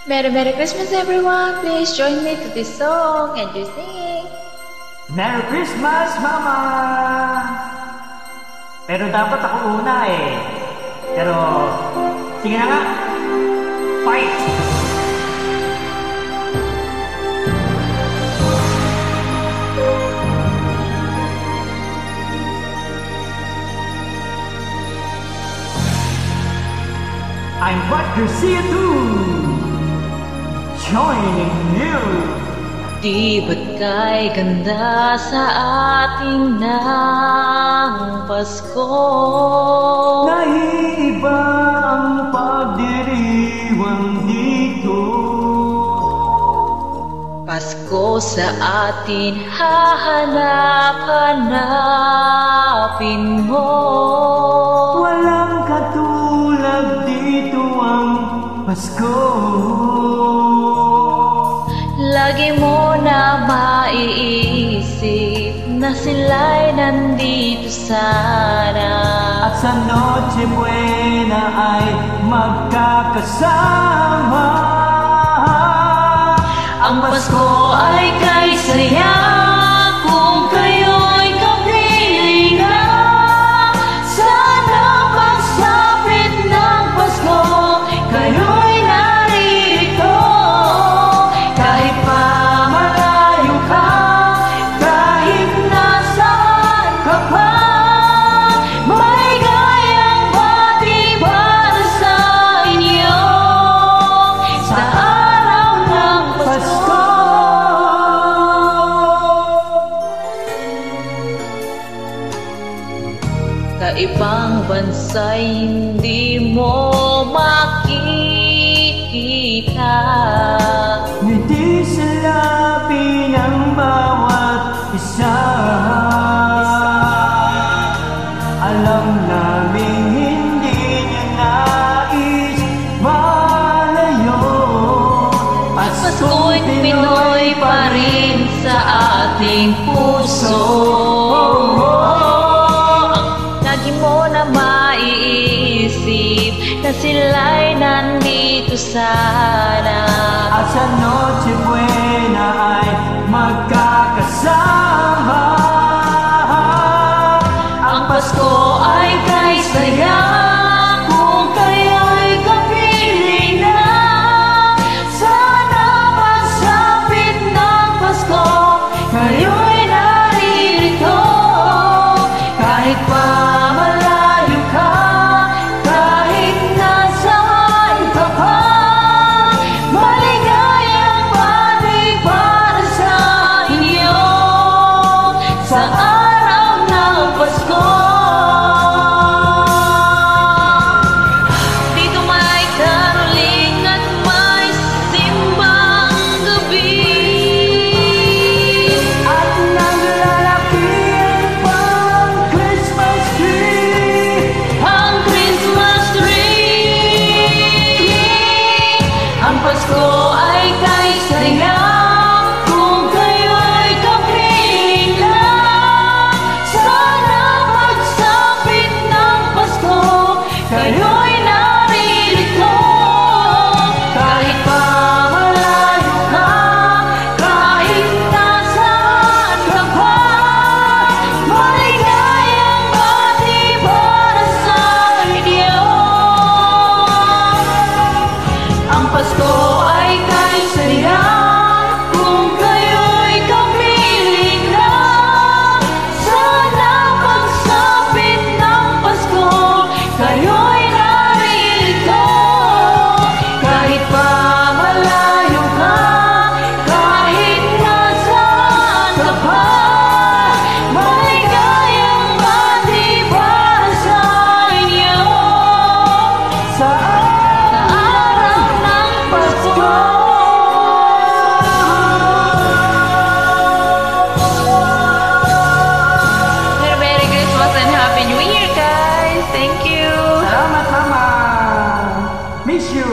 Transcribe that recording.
Merry Christmas everyone! Please join me to this song and you sing. Merry Christmas, Mama! Pero dapat ako una eh. Pero, sige na nga. Fight! I'm glad to see you too! Joining you! Di ba't kay ganda sa ating ng Pasko? Naiiba ang pagdiriwang dito. Pasko sa atin hahanap-hanapin mo. Walang katulad dito ang Pasko. Lagi mo na maiisip na sila'y nandito sana. At sa Noche Buena ay magkakasama. Ang Pasko ay kay saya kung kayo'y kapiling na. Sana pagsapit ng Pasko, kayo'y naririto. Kahit pa malayo ka, kahit nasaan ka pa, may gayang bati para sa inyo sa araw ng Pasko. Kaibang bansa'y hindi mo makikita. Ngiti sa labi ng bawat isa. Alam namin hindi niya nais malayo. Pasko'y Pinoy pa rin sa ating puso. Lagi mo na maiisip na sila'y nandito sana. At sa Noche Buena ay magkakasama. Ang Pasko ay kay saya kung kayo'y kapiling na. Sana pagsapit ng Pasko, kayo'y naririto. Kahit pa malayo ka, kahit nasaan ka pa, maligayang bati para sa inyo sa araw ng Pasko. Dito may caroling at may simbang gabi. At naglalaki ang Christmas tree. Ang Christmas tree. Ang Pasko ay kay saya kung kayo'y kapiling na. Sana pagsapit ng Pasko, kayo'y naririto. Kahit pa malayo ka, kahit nasaan ka pa, maligayang bati para sa inyo. Ang Pasko ay kay saya kung kayo'y kapiling na. Sana pagsapit ng Pasko, kayo'y naririto. Kahit pa malayo ka, kahit nasaan ka pa, maligayang bati para sa inyo Sa sa araw ng Pasko. Merry Christmas and Happy New Year, guys! Thank you! Salamat, Mama! Miss you!